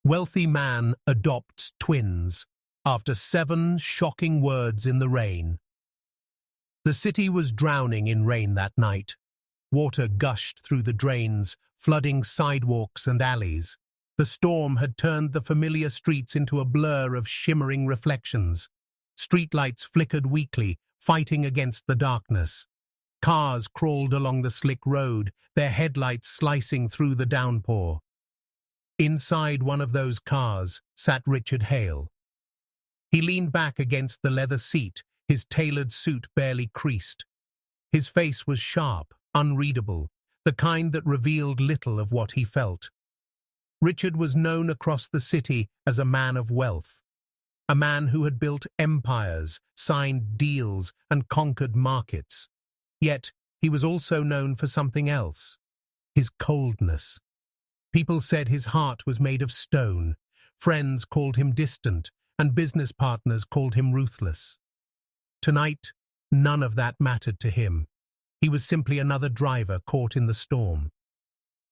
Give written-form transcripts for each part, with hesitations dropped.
Wealthy man adopts twins after 7 shocking words in the rain. The city was drowning in rain that night. Water gushed through the drains, flooding sidewalks and alleys. The storm had turned the familiar streets into a blur of shimmering reflections. Streetlights flickered weakly, fighting against the darkness. Cars crawled along the slick road, their headlights slicing through the downpour. Inside one of those cars sat Richard Hale. He leaned back against the leather seat, his tailored suit barely creased. His face was sharp, unreadable, the kind that revealed little of what he felt. Richard was known across the city as a man of wealth, a man who had built empires, signed deals, and conquered markets. Yet, he was also known for something else: his coldness. People said his heart was made of stone, friends called him distant, and business partners called him ruthless. Tonight, none of that mattered to him. He was simply another driver caught in the storm.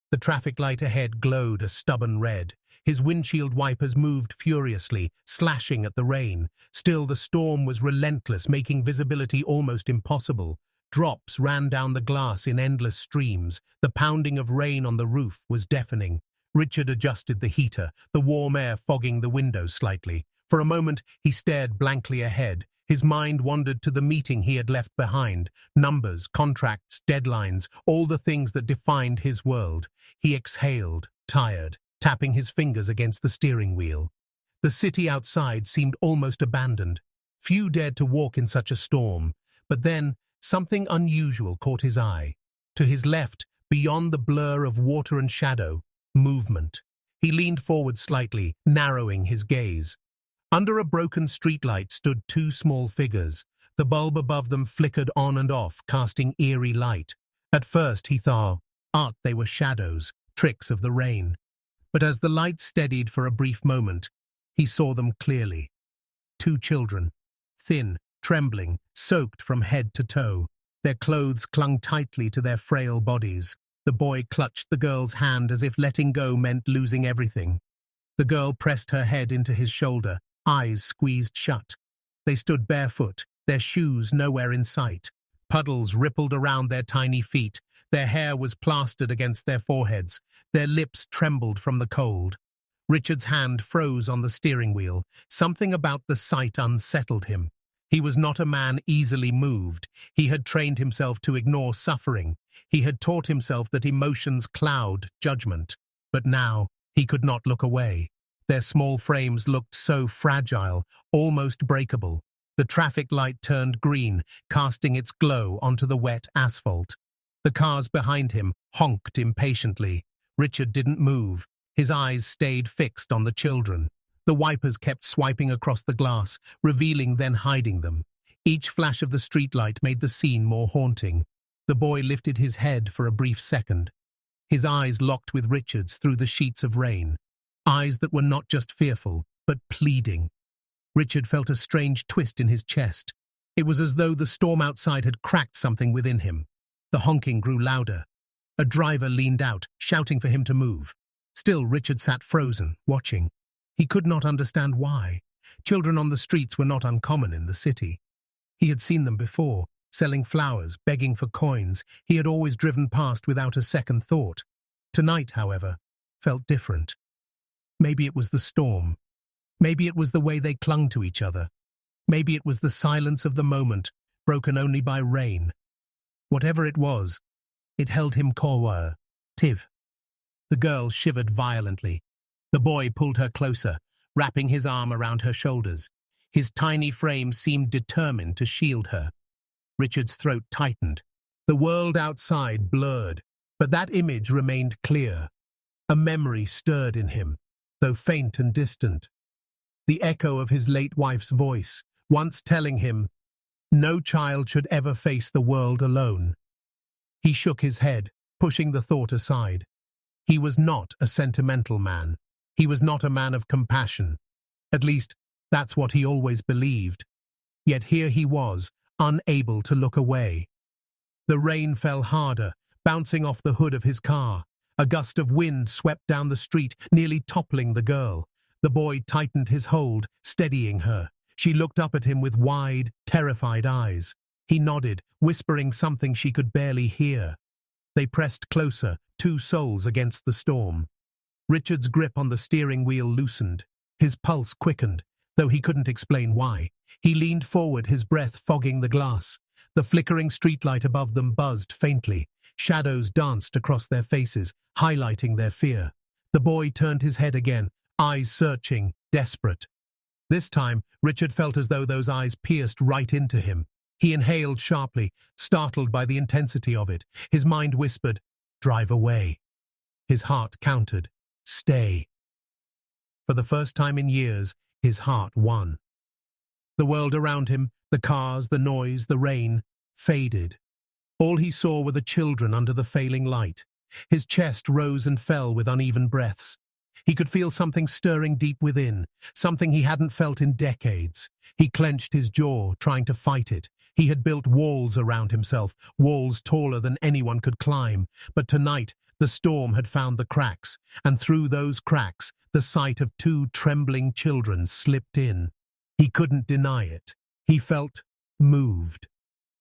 The traffic light ahead glowed a stubborn red. His windshield wipers moved furiously, slashing at the rain. Still, the storm was relentless, making visibility almost impossible. Drops ran down the glass in endless streams. The pounding of rain on the roof was deafening. Richard adjusted the heater, the warm air fogging the windows slightly. For a moment, he stared blankly ahead. His mind wandered to the meeting he had left behind. Numbers, contracts, deadlines, all the things that defined his world. He exhaled, tired, tapping his fingers against the steering wheel. The city outside seemed almost abandoned. Few dared to walk in such a storm. But then, something unusual caught his eye. To his left, beyond the blur of water and shadow, movement. He leaned forward slightly, narrowing his gaze. Under a broken streetlight stood 2 small figures. The bulb above them flickered on and off, casting eerie light. At first he thought they were shadows, tricks of the rain. But as the light steadied for a brief moment, he saw them clearly. 2 children, thin, trembling, soaked from head to toe. Their clothes clung tightly to their frail bodies. The boy clutched the girl's hand as if letting go meant losing everything. The girl pressed her head into his shoulder, eyes squeezed shut. They stood barefoot, their shoes nowhere in sight. Puddles rippled around their tiny feet. Their hair was plastered against their foreheads. Their lips trembled from the cold. Richard's hand froze on the steering wheel. Something about the sight unsettled him. He was not a man easily moved. He had trained himself to ignore suffering. He had taught himself that emotions cloud judgment. But now, he could not look away. Their small frames looked so fragile, almost breakable. The traffic light turned green, casting its glow onto the wet asphalt. The cars behind him honked impatiently. Richard didn't move. His eyes stayed fixed on the children. The wipers kept swiping across the glass, revealing then hiding them. Each flash of the streetlight made the scene more haunting. The boy lifted his head for a brief second. His eyes locked with Richard's through the sheets of rain. Eyes that were not just fearful, but pleading. Richard felt a strange twist in his chest. It was as though the storm outside had cracked something within him. The honking grew louder. A driver leaned out, shouting for him to move. Still, Richard sat frozen, watching. He could not understand why. Children on the streets were not uncommon in the city. He had seen them before, selling flowers, begging for coins. He had always driven past without a second thought. Tonight, however, felt different. Maybe it was the storm. Maybe it was the way they clung to each other. Maybe it was the silence of the moment, broken only by rain. Whatever it was, it held him captive. The girl shivered violently. The boy pulled her closer, wrapping his arm around her shoulders. His tiny frame seemed determined to shield her. Richard's throat tightened. The world outside blurred, but that image remained clear. A memory stirred in him, though faint and distant. The echo of his late wife's voice, once telling him, "No child should ever face the world alone." He shook his head, pushing the thought aside. He was not a sentimental man. He was not a man of compassion. At least, that's what he always believed. Yet here he was, unable to look away. The rain fell harder, bouncing off the hood of his car. A gust of wind swept down the street, nearly toppling the girl. The boy tightened his hold, steadying her. She looked up at him with wide, terrified eyes. He nodded, whispering something she could barely hear. They pressed closer, two souls against the storm. Richard's grip on the steering wheel loosened. His pulse quickened, though he couldn't explain why. He leaned forward, his breath fogging the glass. The flickering streetlight above them buzzed faintly. Shadows danced across their faces, highlighting their fear. The boy turned his head again, eyes searching, desperate. This time, Richard felt as though those eyes pierced right into him. He inhaled sharply, startled by the intensity of it. His mind whispered, "Drive away." His heart countered, "Stay." For the first time in years, his heart won. The world around him, the cars, the noise, the rain, faded. All he saw were the children under the failing light. His chest rose and fell with uneven breaths. He could feel something stirring deep within, something he hadn't felt in decades. He clenched his jaw, trying to fight it. He had built walls around himself, walls taller than anyone could climb. But tonight, the storm had found the cracks, and through those cracks, the sight of two trembling children slipped in. He couldn't deny it. He felt moved.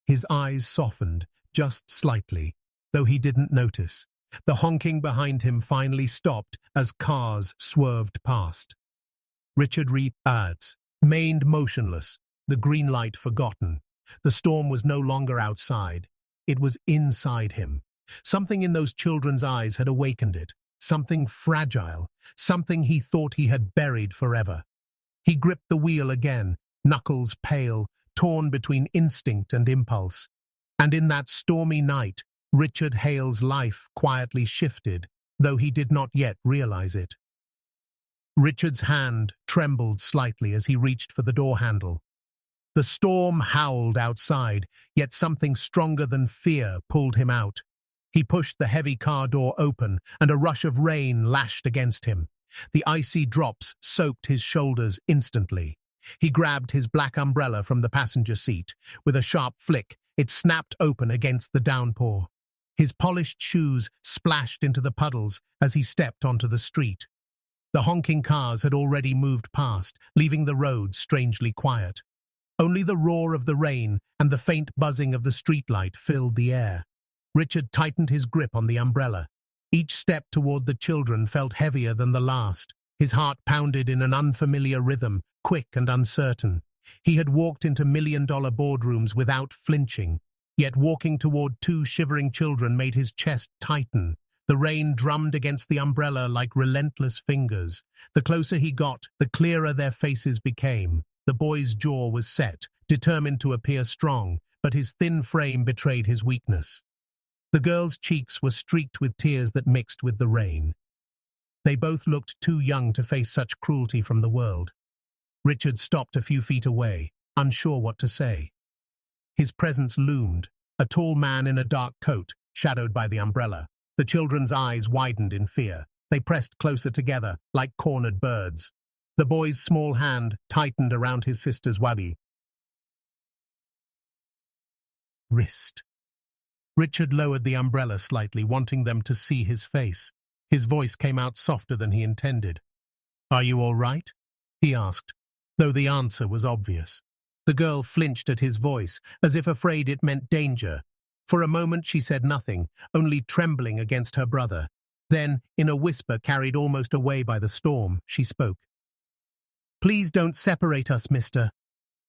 His eyes softened, just slightly, though he didn't notice. The honking behind him finally stopped as cars swerved past. Richard read ads, remained motionless, the green light forgotten. The storm was no longer outside. It was inside him. Something in those children's eyes had awakened it, something fragile, something he thought he had buried forever. He gripped the wheel again, knuckles pale, torn between instinct and impulse. And in that stormy night, Richard Hale's life quietly shifted, though he did not yet realize it. Richard's hand trembled slightly as he reached for the door handle. The storm howled outside, yet something stronger than fear pulled him out. He pushed the heavy car door open, and a rush of rain lashed against him. The icy drops soaked his shoulders instantly. He grabbed his black umbrella from the passenger seat. With a sharp flick, it snapped open against the downpour. His polished shoes splashed into the puddles as he stepped onto the street. The honking cars had already moved past, leaving the road strangely quiet. Only the roar of the rain and the faint buzzing of the streetlight filled the air. Richard tightened his grip on the umbrella. Each step toward the children felt heavier than the last. His heart pounded in an unfamiliar rhythm, quick and uncertain. He had walked into million-dollar boardrooms without flinching, yet walking toward two shivering children made his chest tighten. The rain drummed against the umbrella like relentless fingers. The closer he got, the clearer their faces became. The boy's jaw was set, determined to appear strong, but his thin frame betrayed his weakness. The girl's cheeks were streaked with tears that mixed with the rain. They both looked too young to face such cruelty from the world. Richard stopped a few feet away, unsure what to say. His presence loomed, a tall man in a dark coat, shadowed by the umbrella. The children's eyes widened in fear. They pressed closer together, like cornered birds. The boy's small hand tightened around his sister's wrist. Richard lowered the umbrella slightly, wanting them to see his face. His voice came out softer than he intended. "Are you all right?" he asked, though the answer was obvious. The girl flinched at his voice, as if afraid it meant danger. For a moment she said nothing, only trembling against her brother. Then, in a whisper carried almost away by the storm, she spoke. "Please don't separate us, mister."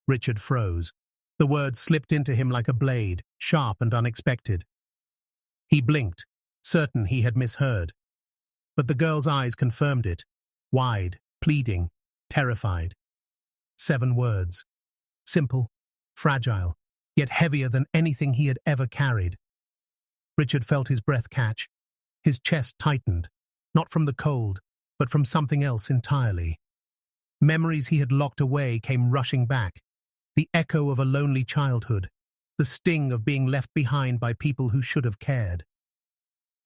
Richard froze. The words slipped into him like a blade, sharp and unexpected. He blinked, certain he had misheard. But the girl's eyes confirmed it, wide, pleading, terrified. 7 words. Simple, fragile, yet heavier than anything he had ever carried. Richard felt his breath catch. His chest tightened, not from the cold, but from something else entirely. Memories he had locked away came rushing back. The echo of a lonely childhood, the sting of being left behind by people who should have cared.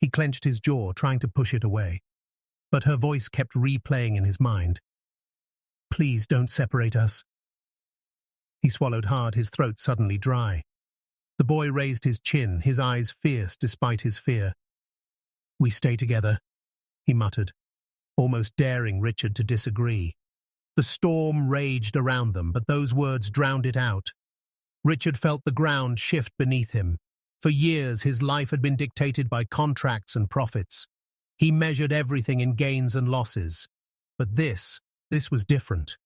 He clenched his jaw, trying to push it away. But her voice kept replaying in his mind. "Please don't separate us." He swallowed hard, his throat suddenly dry. The boy raised his chin, his eyes fierce despite his fear. "We stay together," he muttered, almost daring Richard to disagree. The storm raged around them, but those words drowned it out. Richard felt the ground shift beneath him. For years, his life had been dictated by contracts and profits. He measured everything in gains and losses. But this was different.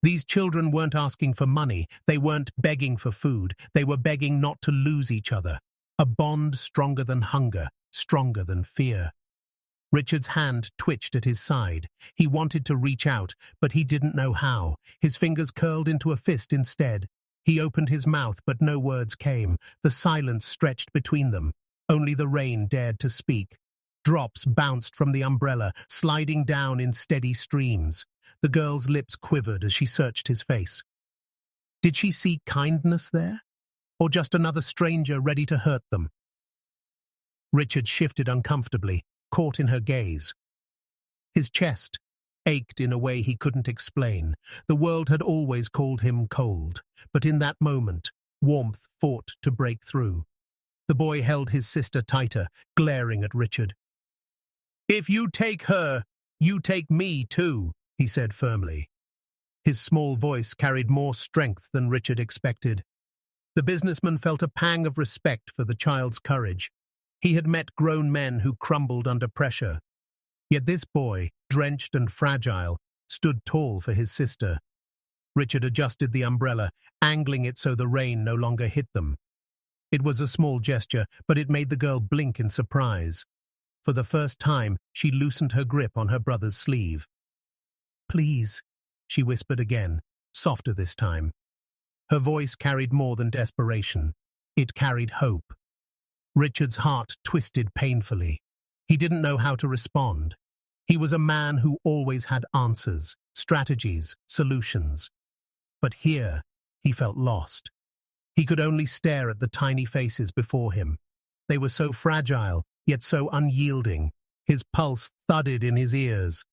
These children weren't asking for money. They weren't begging for food. They were begging not to lose each other. A bond stronger than hunger, stronger than fear. Richard's hand twitched at his side. He wanted to reach out, but he didn't know how. His fingers curled into a fist instead. He opened his mouth, but no words came. The silence stretched between them. Only the rain dared to speak. Drops bounced from the umbrella, sliding down in steady streams. The girl's lips quivered as she searched his face. Did she see kindness there? Or just another stranger ready to hurt them? Richard shifted uncomfortably, caught in her gaze. His chest ached in a way he couldn't explain. The world had always called him cold, but in that moment, warmth fought to break through. The boy held his sister tighter, glaring at Richard. "If you take her, you take me too," he said firmly. His small voice carried more strength than Richard expected. The businessman felt a pang of respect for the child's courage. He had met grown men who crumbled under pressure. Yet this boy, drenched and fragile, stood tall for his sister. Richard adjusted the umbrella, angling it so the rain no longer hit them. It was a small gesture, but it made the girl blink in surprise. For the first time, she loosened her grip on her brother's sleeve. "Please," she whispered again, softer this time. Her voice carried more than desperation. It carried hope. Richard's heart twisted painfully. He didn't know how to respond. He was a man who always had answers, strategies, solutions. But here, he felt lost. He could only stare at the tiny faces before him. They were so fragile, yet so unyielding. His pulse thudded in his ears.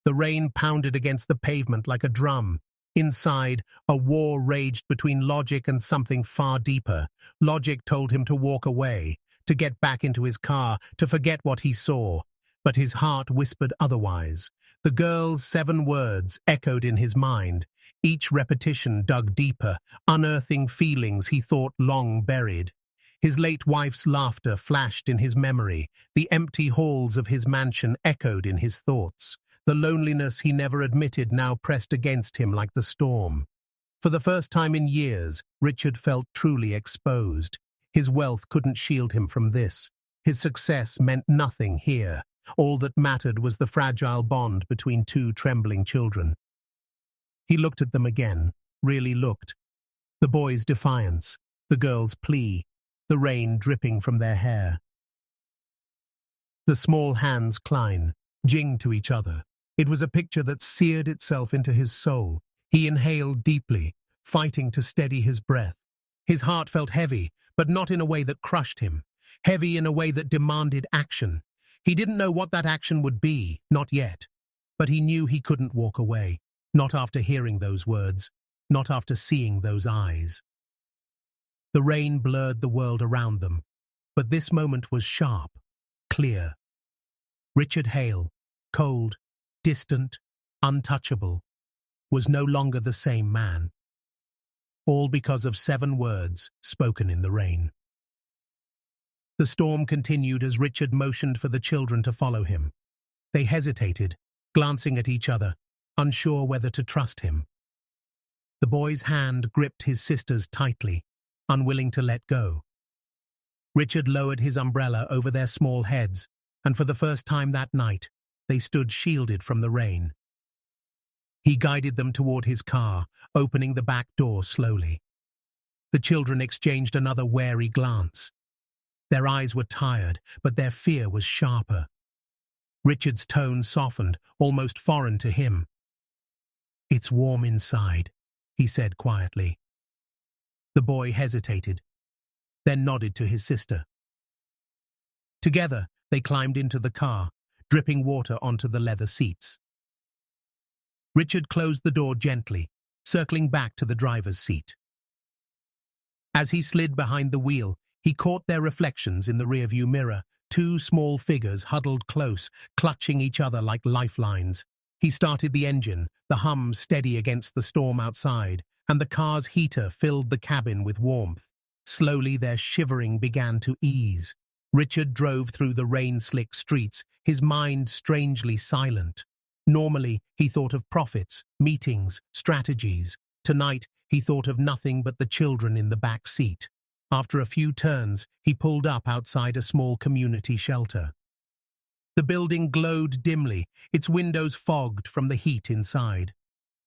The rain pounded against the pavement like a drum. Inside, a war raged between logic and something far deeper. Logic told him to walk away, to get back into his car, to forget what he saw. But his heart whispered otherwise. The girl's 7 words echoed in his mind. Each repetition dug deeper, unearthing feelings he thought long buried. His late wife's laughter flashed in his memory. The empty halls of his mansion echoed in his thoughts. The loneliness he never admitted now pressed against him like the storm. For the first time in years, Richard felt truly exposed. His wealth couldn't shield him from this. His success meant nothing here. All that mattered was the fragile bond between 2 trembling children. He looked at them again, really looked. The boy's defiance, the girl's plea, the rain dripping from their hair. The small hands cling, jing to each other. It was a picture that seared itself into his soul. He inhaled deeply, fighting to steady his breath. His heart felt heavy, but not in a way that crushed him. Heavy in a way that demanded action. He didn't know what that action would be, not yet. But he knew he couldn't walk away. Not after hearing those words. Not after seeing those eyes. The rain blurred the world around them. But this moment was sharp, clear. Richard Hale, cold, distant, untouchable, was no longer the same man. All because of 7 words spoken in the rain. The storm continued as Richard motioned for the children to follow him. They hesitated, glancing at each other, unsure whether to trust him. The boy's hand gripped his sister's tightly, unwilling to let go. Richard lowered his umbrella over their small heads, and for the first time that night, they stood shielded from the rain. He guided them toward his car, opening the back door slowly. The children exchanged another wary glance. Their eyes were tired, but their fear was sharper. Richard's tone softened, almost foreign to him. "It's warm inside," he said quietly. The boy hesitated, then nodded to his sister. Together, they climbed into the car, dripping water onto the leather seats. Richard closed the door gently, circling back to the driver's seat. As he slid behind the wheel, he caught their reflections in the rearview mirror, Two small figures huddled close, clutching each other like lifelines. He started the engine, the hum steady against the storm outside, and the car's heater filled the cabin with warmth. Slowly their shivering began to ease. Richard drove through the rain-slick streets, his mind strangely silent. Normally, he thought of profits, meetings, strategies. Tonight, he thought of nothing but the children in the back seat. After a few turns, he pulled up outside a small community shelter. The building glowed dimly, its windows fogged from the heat inside.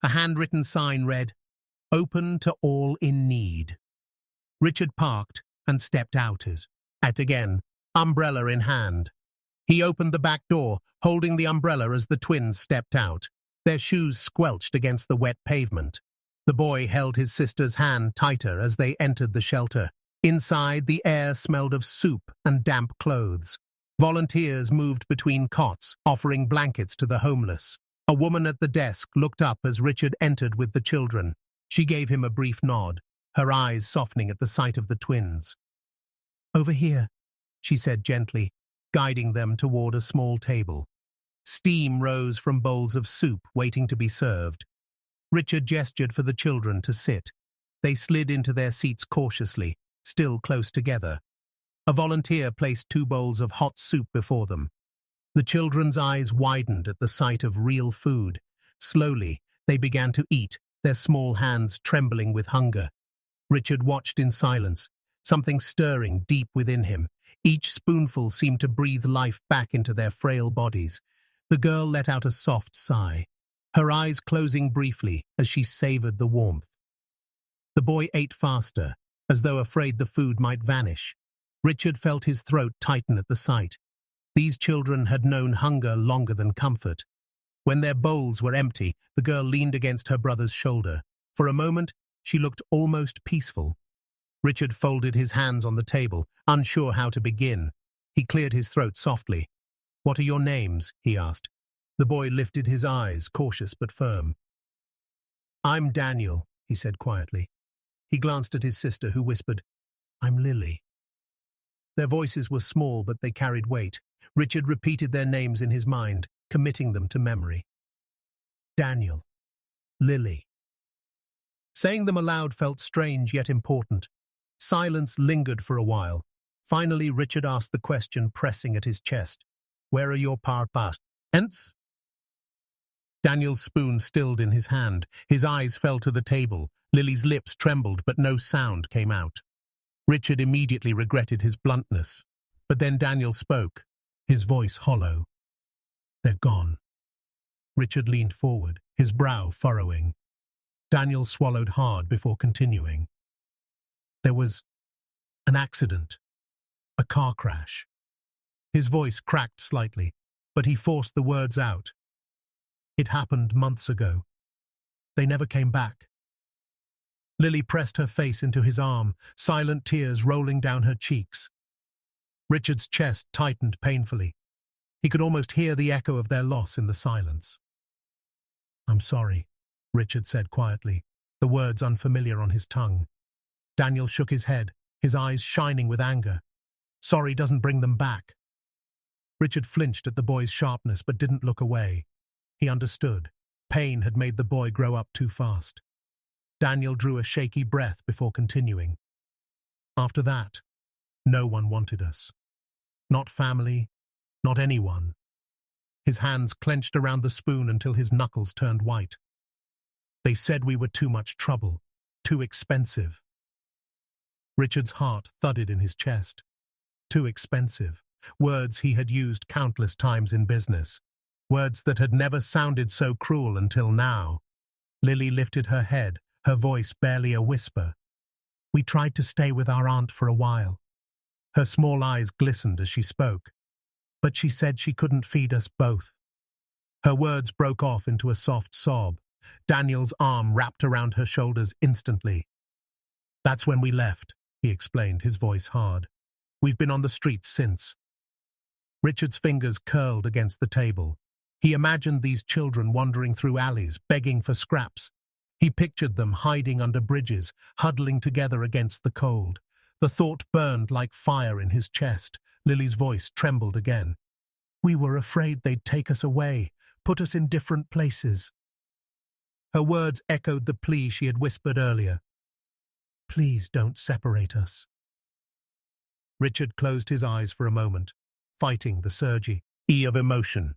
A handwritten sign read, "Open to all in need." Richard parked and stepped out again, umbrella in hand. He opened the back door, holding the umbrella as the twins stepped out. Their shoes squelched against the wet pavement. The boy held his sister's hand tighter as they entered the shelter. Inside, the air smelled of soup and damp clothes. Volunteers moved between cots, offering blankets to the homeless. A woman at the desk looked up as Richard entered with the children. She gave him a brief nod, her eyes softening at the sight of the twins. "Over here," she said gently, guiding them toward a small table. Steam rose from bowls of soup waiting to be served. Richard gestured for the children to sit. They slid into their seats cautiously, still close together. A volunteer placed 2 bowls of hot soup before them. The children's eyes widened at the sight of real food. Slowly, they began to eat, their small hands trembling with hunger. Richard watched in silence, something stirring deep within him. Each spoonful seemed to breathe life back into their frail bodies. The girl let out a soft sigh, her eyes closing briefly as she savored the warmth. The boy ate faster, as though afraid the food might vanish. Richard felt his throat tighten at the sight. These children had known hunger longer than comfort. When their bowls were empty, the girl leaned against her brother's shoulder. For a moment, she looked almost peaceful. Richard folded his hands on the table, unsure how to begin. He cleared his throat softly. "What are your names?" he asked. The boy lifted his eyes, cautious but firm. "I'm Daniel," he said quietly. He glanced at his sister, who whispered, "I'm Lily." Their voices were small, but they carried weight. Richard repeated their names in his mind, committing them to memory. Daniel. Lily. Saying them aloud felt strange yet important. Silence lingered for a while. Finally, Richard asked the question pressing at his chest. "Where are your parents?" Daniel's spoon stilled in his hand. His eyes fell to the table. Lily's lips trembled, but no sound came out. Richard immediately regretted his bluntness. But then Daniel spoke, his voice hollow. "They're gone." Richard leaned forward, his brow furrowing. Daniel swallowed hard before continuing. "There was an accident, a car crash." His voice cracked slightly, but he forced the words out. "It happened months ago. They never came back." Lily pressed her face into his arm, silent tears rolling down her cheeks. Richard's chest tightened painfully. He could almost hear the echo of their loss in the silence. "I'm sorry," Richard said quietly, the words unfamiliar on his tongue. Daniel shook his head, his eyes shining with anger. "Sorry doesn't bring them back." Richard flinched at the boy's sharpness but didn't look away. He understood. Pain had made the boy grow up too fast. Daniel drew a shaky breath before continuing. "After that, no one wanted us. Not family, not anyone." His hands clenched around the spoon until his knuckles turned white. "They said we were too much trouble, too expensive." Richard's heart thudded in his chest. Too expensive. Words he had used countless times in business. Words that had never sounded so cruel until now. Lily lifted her head, her voice barely a whisper. "We tried to stay with our aunt for a while." Her small eyes glistened as she spoke. "But she said she couldn't feed us both." Her words broke off into a soft sob. Daniel's arm wrapped around her shoulders instantly. "That's when we left," he explained, his voice hard. "We've been on the streets since." Richard's fingers curled against the table. He imagined these children wandering through alleys, begging for scraps. He pictured them hiding under bridges, huddling together against the cold. The thought burned like fire in his chest. Lily's voice trembled again. "We were afraid they'd take us away, put us in different places." Her words echoed the plea she had whispered earlier. "Please don't separate us." Richard closed his eyes for a moment, fighting the surge of emotion.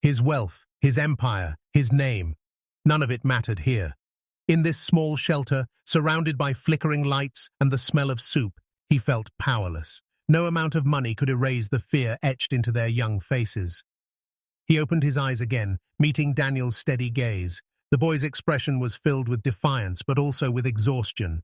His wealth, his empire, his name, none of it mattered here. In this small shelter, surrounded by flickering lights and the smell of soup, he felt powerless. No amount of money could erase the fear etched into their young faces. He opened his eyes again, meeting Daniel's steady gaze. The boy's expression was filled with defiance, but also with exhaustion.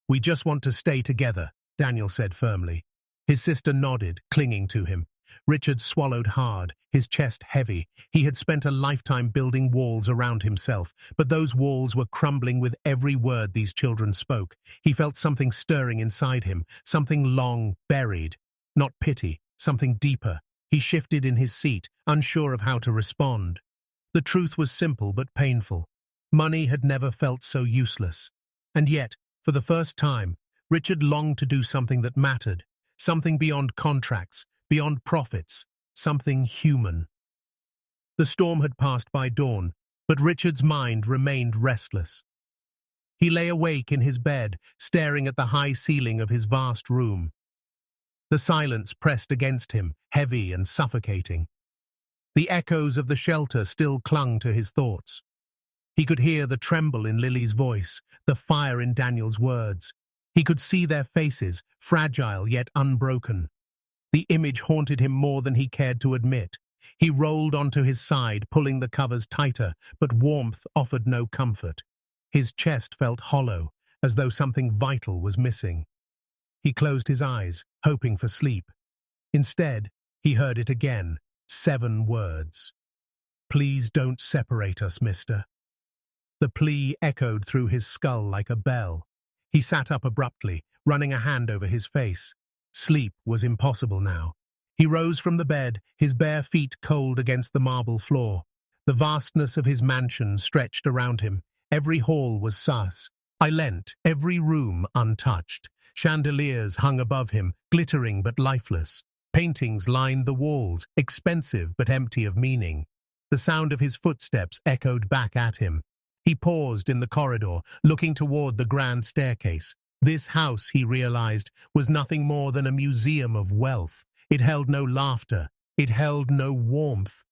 "We just want to stay together," Daniel said firmly. His sister nodded, clinging to him. Richard swallowed hard, his chest heavy. He had spent a lifetime building walls around himself, but those walls were crumbling with every word these children spoke. He felt something stirring inside him, something long buried. Not pity, something deeper. He shifted in his seat, unsure of how to respond. The truth was simple but painful. Money had never felt so useless. And yet, for the first time, Richard longed to do something that mattered, something beyond contracts, beyond profits, something human. The storm had passed by dawn, but Richard's mind remained restless. He lay awake in his bed, staring at the high ceiling of his vast room. The silence pressed against him, heavy and suffocating. The echoes of the shelter still clung to his thoughts. He could hear the tremble in Lily's voice, the fire in Daniel's words. He could see their faces, fragile yet unbroken. The image haunted him more than he cared to admit. He rolled onto his side, pulling the covers tighter, but warmth offered no comfort. His chest felt hollow, as though something vital was missing. He closed his eyes, hoping for sleep. Instead, he heard it again, 7 words. "Please don't separate us, mister." The plea echoed through his skull like a bell. He sat up abruptly, running a hand over his face. Sleep was impossible now. He rose from the bed, his bare feet cold against the marble floor. The vastness of his mansion stretched around him. Every hall was silent, every room untouched. Chandeliers hung above him, glittering but lifeless. Paintings lined the walls, expensive but empty of meaning. The sound of his footsteps echoed back at him. He paused in the corridor, looking toward the grand staircase. This house, he realized, was nothing more than a museum of wealth. It held no laughter. It held no warmth.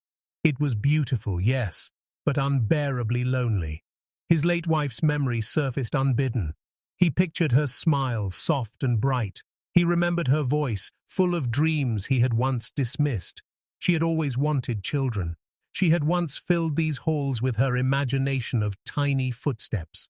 It was beautiful, yes, but unbearably lonely. His late wife's memory surfaced unbidden. He pictured her smile, soft and bright. He remembered her voice, full of dreams he had once dismissed. She had always wanted children. She had once filled these halls with her imagination of tiny footsteps.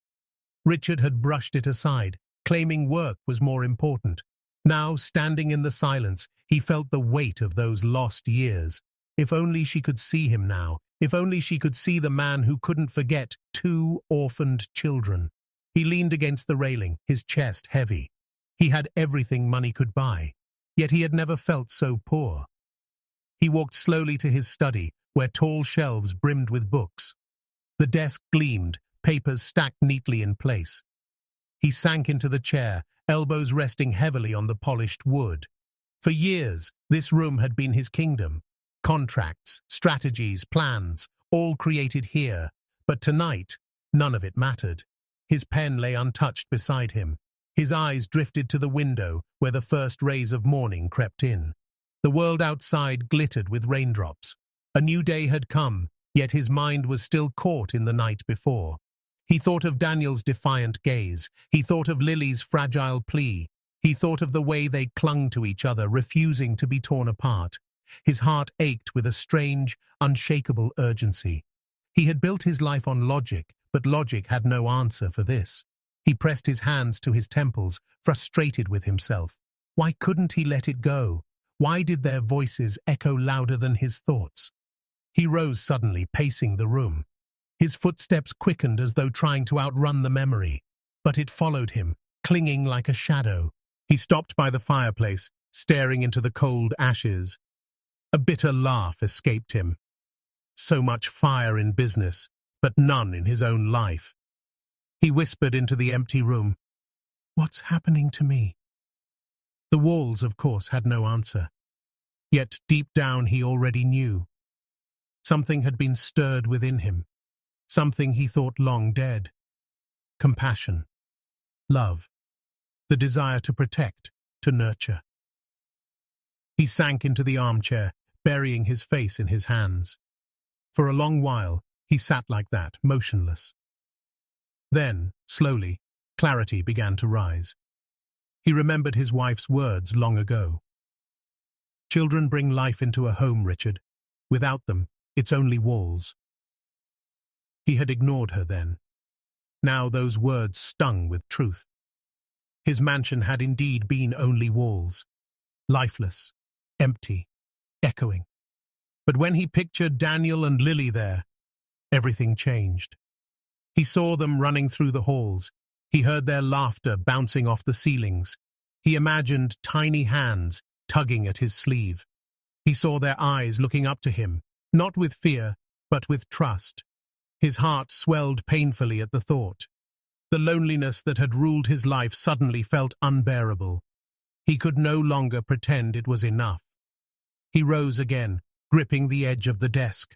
Richard had brushed it aside, claiming work was more important. Now, standing in the silence, he felt the weight of those lost years. If only she could see him now. If only she could see the man who couldn't forget 2 orphaned children. He leaned against the railing, his chest heavy. He had everything money could buy, yet he had never felt so poor. He walked slowly to his study, where tall shelves brimmed with books. The desk gleamed, papers stacked neatly in place. He sank into the chair, elbows resting heavily on the polished wood. For years, this room had been his kingdom. Contracts, strategies, plans, all created here. But tonight, none of it mattered. His pen lay untouched beside him. His eyes drifted to the window, where the first rays of morning crept in. The world outside glittered with raindrops. A new day had come, yet his mind was still caught in the night before. He thought of Daniel's defiant gaze. He thought of Lily's fragile plea. He thought of the way they clung to each other, refusing to be torn apart. His heart ached with a strange, unshakable urgency. He had built his life on logic, but logic had no answer for this. He pressed his hands to his temples, frustrated with himself. Why couldn't he let it go? Why did their voices echo louder than his thoughts? He rose suddenly, pacing the room. His footsteps quickened as though trying to outrun the memory, but it followed him, clinging like a shadow. He stopped by the fireplace, staring into the cold ashes. A bitter laugh escaped him. So much fire in business, but none in his own life. He whispered into the empty room, "What's happening to me?" The walls, of course, had no answer. Yet deep down he already knew. Something had been stirred within him, something he thought long dead. Compassion, love, the desire to protect, to nurture. He sank into the armchair, burying his face in his hands. For a long while, he sat like that, motionless. Then, slowly, clarity began to rise. He remembered his wife's words long ago. Children bring life into a home, Richard. Without them, it's only walls. He had ignored her then. Now those words stung with truth. His mansion had indeed been only walls, lifeless, empty, echoing. But when he pictured Daniel and Lily there, everything changed. He saw them running through the halls. He heard their laughter bouncing off the ceilings. He imagined tiny hands tugging at his sleeve. He saw their eyes looking up to him, not with fear, but with trust. His heart swelled painfully at the thought. The loneliness that had ruled his life suddenly felt unbearable. He could no longer pretend it was enough. He rose again, gripping the edge of the desk.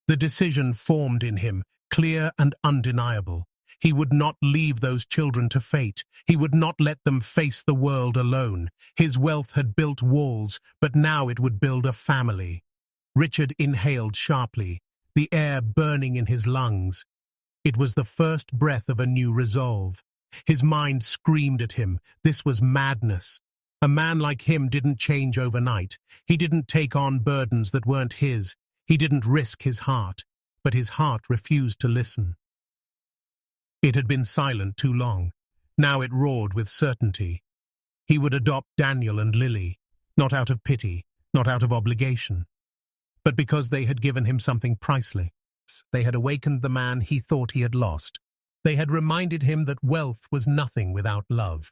The decision formed in him, clear and undeniable. He would not leave those children to fate. He would not let them face the world alone. His wealth had built walls, but now it would build a family. Richard inhaled sharply, the air burning in his lungs. It was the first breath of a new resolve. His mind screamed at him. This was madness. A man like him didn't change overnight. He didn't take on burdens that weren't his. He didn't risk his heart, but his heart refused to listen. It had been silent too long. Now it roared with certainty. He would adopt Daniel and Lily, not out of pity, not out of obligation, but because they had given him something priceless. They had awakened the man he thought he had lost. They had reminded him that wealth was nothing without love.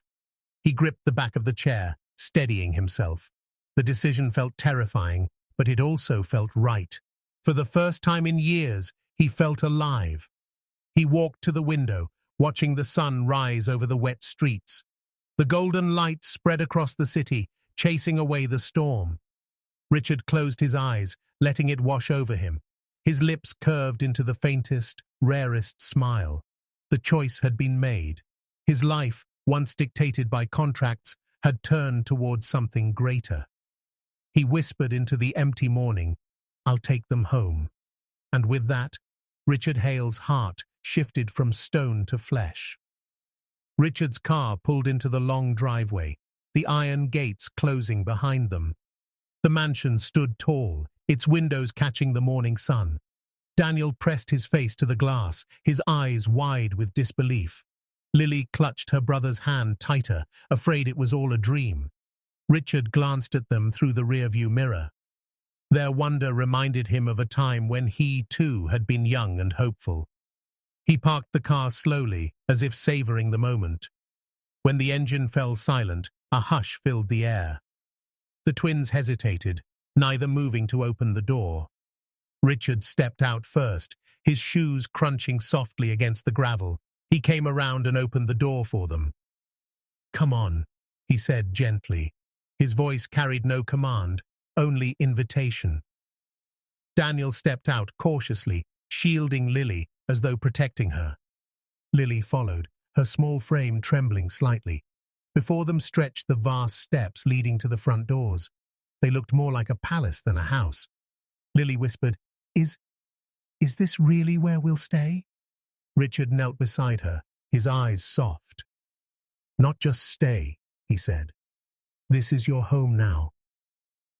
He gripped the back of the chair, steadying himself. The decision felt terrifying, but it also felt right. For the first time in years, he felt alive. He walked to the window, watching the sun rise over the wet streets. The golden light spread across the city, chasing away the storm. Richard closed his eyes, letting it wash over him. His lips curved into the faintest, rarest smile. The choice had been made. His life, once dictated by contracts, had turned towards something greater. He whispered into the empty morning, "I'll take them home." And with that, Richard Hale's heart shifted from stone to flesh. Richard's car pulled into the long driveway, the iron gates closing behind them. The mansion stood tall, its windows catching the morning sun. Daniel pressed his face to the glass, his eyes wide with disbelief. Lily clutched her brother's hand tighter, afraid it was all a dream. Richard glanced at them through the rearview mirror. Their wonder reminded him of a time when he, too, had been young and hopeful. He parked the car slowly, as if savoring the moment. When the engine fell silent, a hush filled the air. The twins hesitated, neither moving to open the door. Richard stepped out first, his shoes crunching softly against the gravel. He came around and opened the door for them. "Come on," he said gently. His voice carried no command, only invitation. Daniel stepped out cautiously, shielding Lily as though protecting her. Lily followed, her small frame trembling slightly. Before them stretched the vast steps leading to the front doors. They looked more like a palace than a house. Lily whispered, Is this really where we'll stay?" Richard knelt beside her, his eyes soft. "Not just stay," he said. "This is your home now.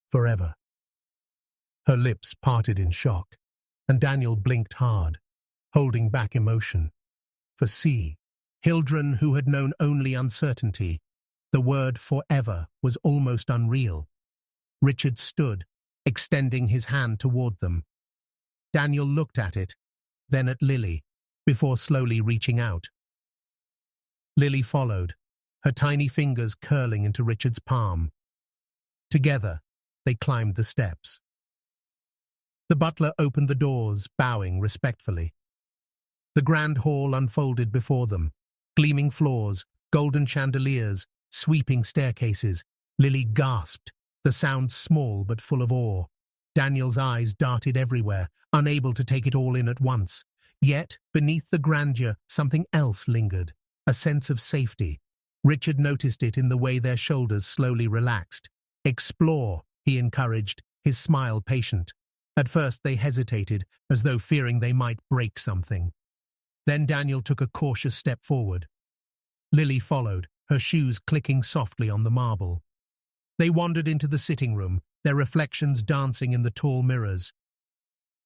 Forever." Her lips parted in shock, and Daniel blinked hard, holding back emotion. For Hildren, who had known only uncertainty, the word forever was almost unreal. Richard stood, extending his hand toward them. Daniel looked at it, then at Lily, before slowly reaching out. Lily followed, her tiny fingers curling into Richard's palm. Together, they climbed the steps. The butler opened the doors, bowing respectfully. The grand hall unfolded before them, gleaming floors, golden chandeliers, sweeping staircases. Lily gasped, the sound small but full of awe. Daniel's eyes darted everywhere, unable to take it all in at once. Yet, beneath the grandeur, something else lingered, a sense of safety. Richard noticed it in the way their shoulders slowly relaxed. "Explore," he encouraged, his smile patient. At first they hesitated, as though fearing they might break something. Then Daniel took a cautious step forward. Lily followed, her shoes clicking softly on the marble. They wandered into the sitting room, their reflections dancing in the tall mirrors.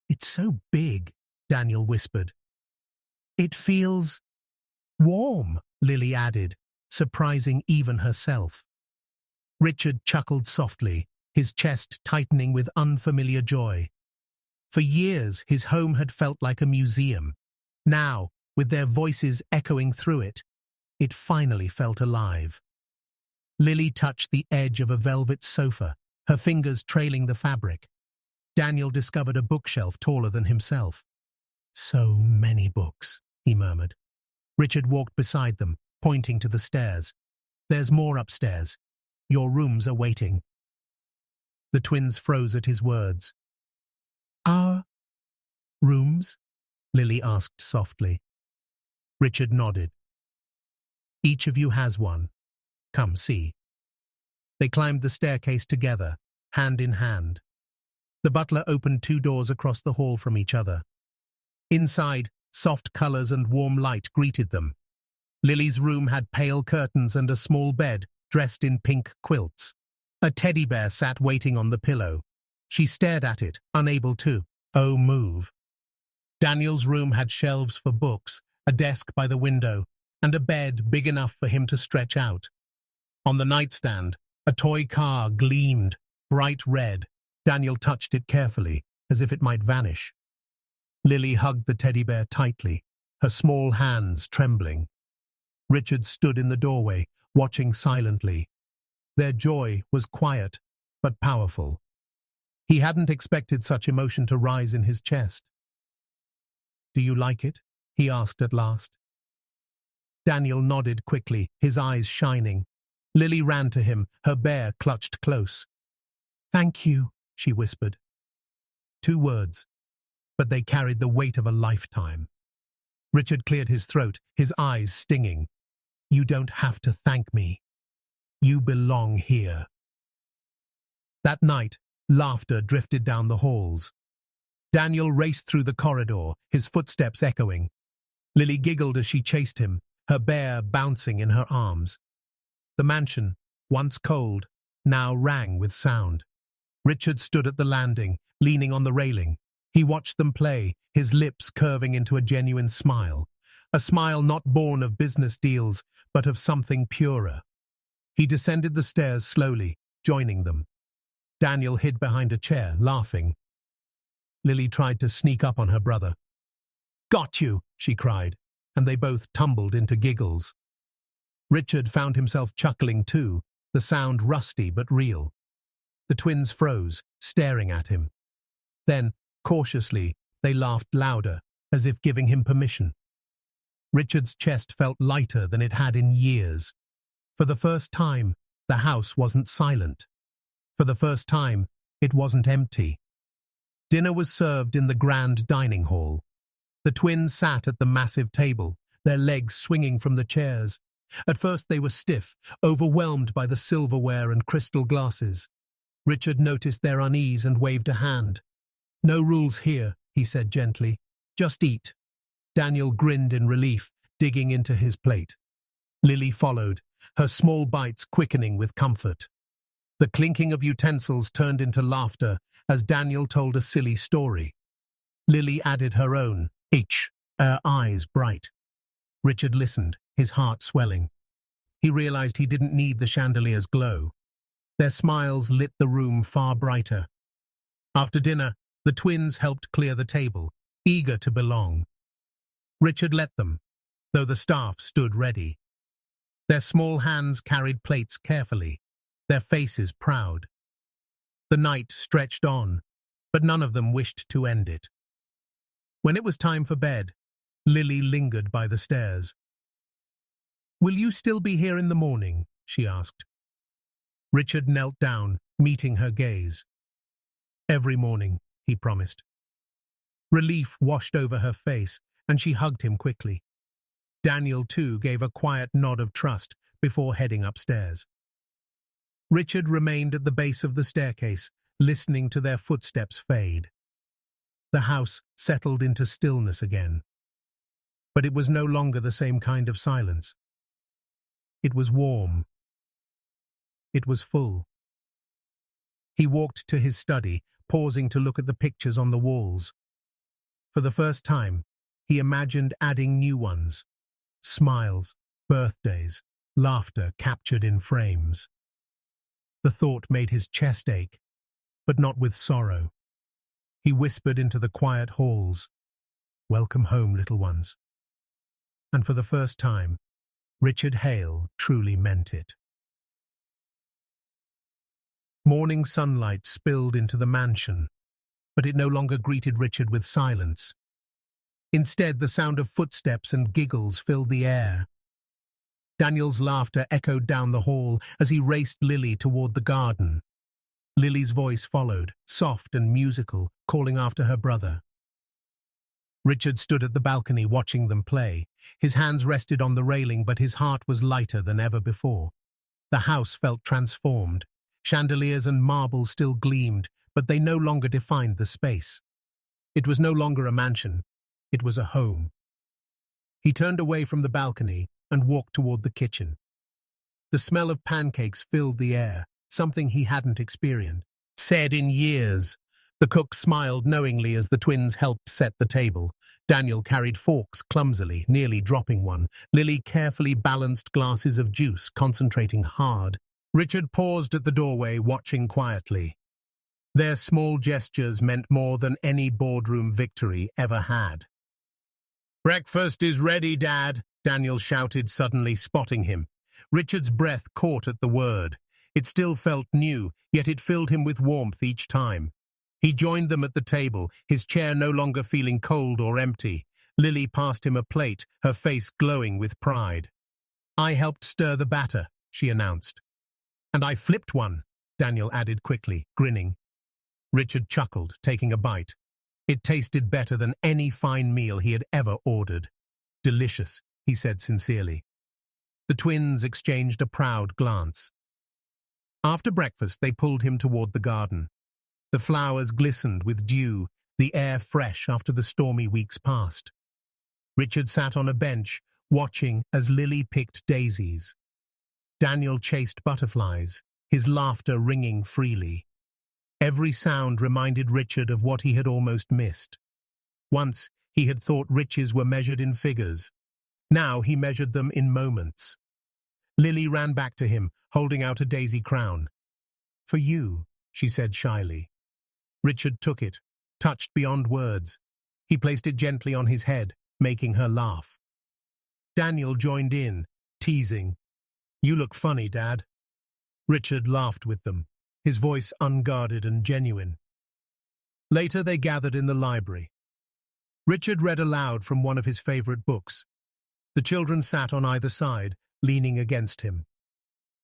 "It's so big," Daniel whispered. "It feels warm," Lily added, surprising even herself. Richard chuckled softly, his chest tightening with unfamiliar joy. For years, his home had felt like a museum. Now, with their voices echoing through it, it finally felt alive. Lily touched the edge of a velvet sofa, her fingers trailing the fabric. Daniel discovered a bookshelf taller than himself. "So many books," he murmured. Richard walked beside them, pointing to the stairs. "There's more upstairs. Your rooms are waiting." The twins froze at his words. "Our rooms?" Lily asked softly. Richard nodded. "Each of you has one. Come see." They climbed the staircase together, hand in hand. The butler opened 2 doors across the hall from each other. Inside, soft colors and warm light greeted them. Lily's room had pale curtains and a small bed dressed in pink quilts. A teddy bear sat waiting on the pillow. She stared at it, unable to move. Daniel's room had shelves for books, a desk by the window, and a bed big enough for him to stretch out. On the nightstand, a toy car gleamed, bright red. Daniel touched it carefully, as if it might vanish. Lily hugged the teddy bear tightly, her small hands trembling. Richard stood in the doorway, watching silently. Their joy was quiet, but powerful. He hadn't expected such emotion to rise in his chest. "Do you like it?" he asked at last. Daniel nodded quickly, his eyes shining. Lily ran to him, her bear clutched close. "Thank you," she whispered. 2 words, but they carried the weight of a lifetime. Richard cleared his throat, his eyes stinging. "You don't have to thank me. You belong here." That night, laughter drifted down the halls. Daniel raced through the corridor, his footsteps echoing. Lily giggled as she chased him, her bear bouncing in her arms. The mansion, once cold, now rang with sound. Richard stood at the landing, leaning on the railing. He watched them play, his lips curving into a genuine smile. A smile not born of business deals, but of something purer. He descended the stairs slowly, joining them. Daniel hid behind a chair, laughing. Lily tried to sneak up on her brother. "Got you!" she cried, and they both tumbled into giggles. Richard found himself chuckling too, the sound rusty but real. The twins froze, staring at him. Then, cautiously, they laughed louder, as if giving him permission. Richard's chest felt lighter than it had in years. For the first time, the house wasn't silent. For the first time, it wasn't empty. Dinner was served in the grand dining hall. The twins sat at the massive table, their legs swinging from the chairs. At first they were stiff, overwhelmed by the silverware and crystal glasses. Richard noticed their unease and waved a hand. "No rules here," he said gently. "Just eat." Daniel grinned in relief, digging into his plate. Lily followed, her small bites quickening with comfort. The clinking of utensils turned into laughter as Daniel told a silly story. Lily added her own, her eyes bright. Richard listened, his heart swelling. He realized he didn't need the chandelier's glow. Their smiles lit the room far brighter. After dinner, the twins helped clear the table, eager to belong. Richard let them, though the staff stood ready. Their small hands carried plates carefully, their faces proud. The night stretched on, but none of them wished to end it. When it was time for bed, Lily lingered by the stairs. "Will you still be here in the morning?" she asked. Richard knelt down, meeting her gaze. "Every morning," he promised. Relief washed over her face, and she hugged him quickly. Daniel, too, gave a quiet nod of trust before heading upstairs. Richard remained at the base of the staircase, listening to their footsteps fade. The house settled into stillness again. But it was no longer the same kind of silence. It was warm. It was full. He walked to his study, pausing to look at the pictures on the walls. For the first time, he imagined adding new ones. Smiles, birthdays, laughter captured in frames. The thought made his chest ache, but not with sorrow. He whispered into the quiet halls, "Welcome home, little ones." And for the first time, Richard Hale truly meant it. Morning sunlight spilled into the mansion, but it no longer greeted Richard with silence. Instead, the sound of footsteps and giggles filled the air. Daniel's laughter echoed down the hall as he raced Lily toward the garden. Lily's voice followed, soft and musical, calling after her brother. Richard stood at the balcony watching them play. His hands rested on the railing, but his heart was lighter than ever before. The house felt transformed. Chandeliers and marble still gleamed, but they no longer defined the space. It was no longer a mansion. It was a home. He turned away from the balcony and walked toward the kitchen. The smell of pancakes filled the air, something he hadn't experienced in years. The cook smiled knowingly as the twins helped set the table. Daniel carried forks clumsily, nearly dropping one. Lily carefully balanced glasses of juice, concentrating hard. Richard paused at the doorway, watching quietly. Their small gestures meant more than any boardroom victory ever had. "Breakfast is ready, Dad," Daniel shouted, suddenly spotting him. Richard's breath caught at the word. It still felt new, yet it filled him with warmth each time. He joined them at the table, his chair no longer feeling cold or empty. Lily passed him a plate, her face glowing with pride. "I helped stir the batter," she announced. "And I flipped one," Daniel added quickly, grinning. Richard chuckled, taking a bite. It tasted better than any fine meal he had ever ordered. "Delicious," he said sincerely. The twins exchanged a proud glance. After breakfast, they pulled him toward the garden. The flowers glistened with dew, the air fresh after the stormy weeks past. Richard sat on a bench, watching as Lily picked daisies. Daniel chased butterflies, his laughter ringing freely. Every sound reminded Richard of what he had almost missed. Once, he had thought riches were measured in figures. Now he measured them in moments. Lily ran back to him, holding out a daisy crown. "For you," she said shyly. Richard took it, touched beyond words. He placed it gently on his head, making her laugh. Daniel joined in, teasing, "You look funny, Dad." Richard laughed with them, his voice unguarded and genuine. Later they gathered in the library. Richard read aloud from one of his favorite books. The children sat on either side, leaning against him.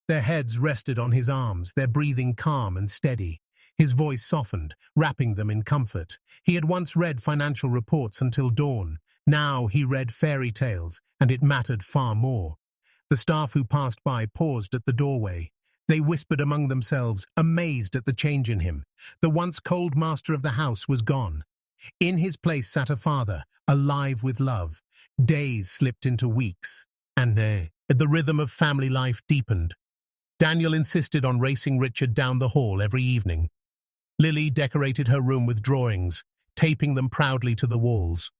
Their heads rested on his arms, their breathing calm and steady. His voice softened, wrapping them in comfort. He had once read financial reports until dawn. Now he read fairy tales, and it mattered far more. The staff who passed by paused at the doorway. They whispered among themselves, amazed at the change in him. The once cold master of the house was gone. In his place sat a father, alive with love. Days slipped into weeks, and the rhythm of family life deepened. Daniel insisted on racing Richard down the hall every evening. Lily decorated her room with drawings, taping them proudly to the walls.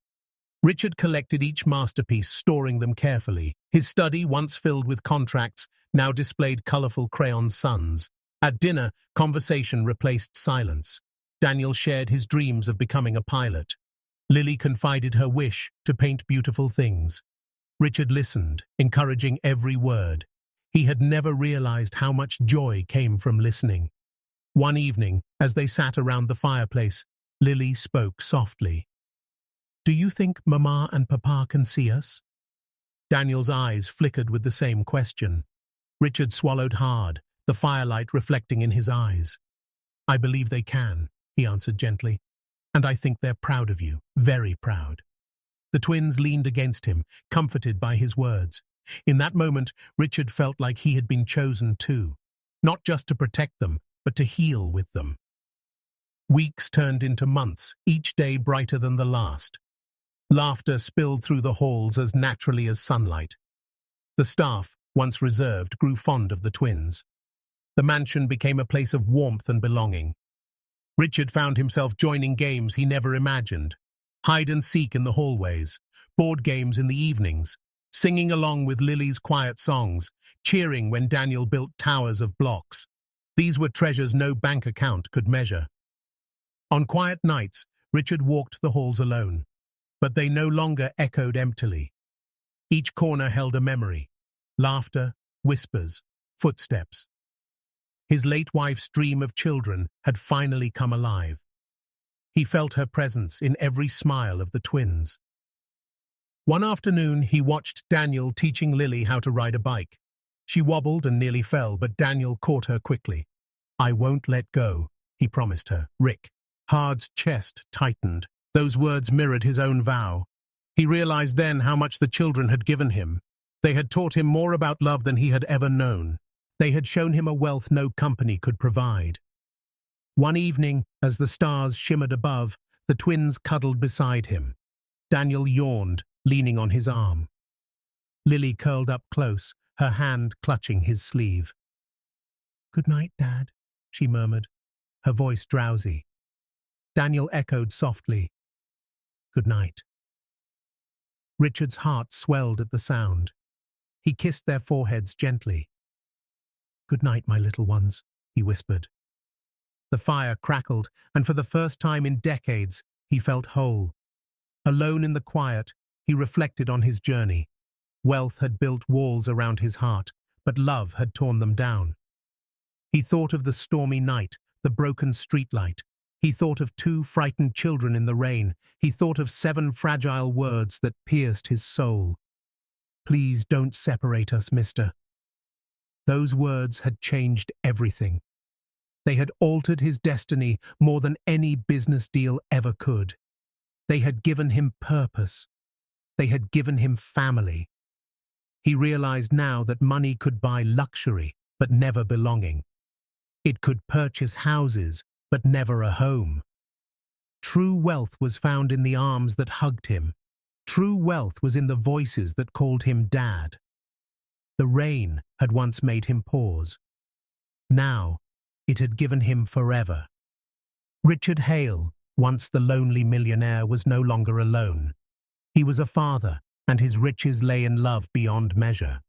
Richard collected each masterpiece, storing them carefully. His study, once filled with contracts, now displayed colorful crayon suns. At dinner, conversation replaced silence. Daniel shared his dreams of becoming a pilot. Lily confided her wish to paint beautiful things. Richard listened, encouraging every word. He had never realized how much joy came from listening. One evening, as they sat around the fireplace, Lily spoke softly. "Do you think Mama and Papa can see us?" Daniel's eyes flickered with the same question. Richard swallowed hard, the firelight reflecting in his eyes. "I believe they can," he answered gently, "and I think they're proud of you, very proud." The twins leaned against him, comforted by his words. In that moment, Richard felt like he had been chosen too, not just to protect them, but to heal with them. Weeks turned into months, each day brighter than the last. Laughter spilled through the halls as naturally as sunlight. The staff, once reserved, grew fond of the twins. The mansion became a place of warmth and belonging. Richard found himself joining games he never imagined. Hide and seek in the hallways, board games in the evenings, singing along with Lily's quiet songs, cheering when Daniel built towers of blocks. These were treasures no bank account could measure. On quiet nights, Richard walked the halls alone, but they no longer echoed emptily. Each corner held a memory: laughter, whispers, footsteps. His late wife's dream of children had finally come alive. He felt her presence in every smile of the twins. One afternoon, he watched Daniel teaching Lily how to ride a bike. She wobbled and nearly fell, but Daniel caught her quickly. "I won't let go," he promised her. "Rick." Hard's chest tightened. Those words mirrored his own vow. He realized then how much the children had given him. They had taught him more about love than he had ever known. They had shown him a wealth no company could provide. One evening, as the stars shimmered above, the twins cuddled beside him. Daniel yawned, leaning on his arm. Lily curled up close, her hand clutching his sleeve. "Good night, Dad," she murmured, her voice drowsy. Daniel echoed softly, "Good night." Richard's heart swelled at the sound. He kissed their foreheads gently. "Good night, my little ones," he whispered. The fire crackled, and for the first time in decades, he felt whole. Alone in the quiet, he reflected on his journey. Wealth had built walls around his heart, but love had torn them down. He thought of the stormy night, the broken streetlight. He thought of 2 frightened children in the rain. He thought of 7 fragile words that pierced his soul. "Please don't separate us, mister." Those words had changed everything. They had altered his destiny more than any business deal ever could. They had given him purpose. They had given him family. He realized now that money could buy luxury, but never belonging. It could purchase houses, but never a home. True wealth was found in the arms that hugged him. True wealth was in the voices that called him Dad. The rain had once made him pause. Now, it had given him forever. Richard Hale, once the lonely millionaire, was no longer alone. He was a father, and his riches lay in love beyond measure.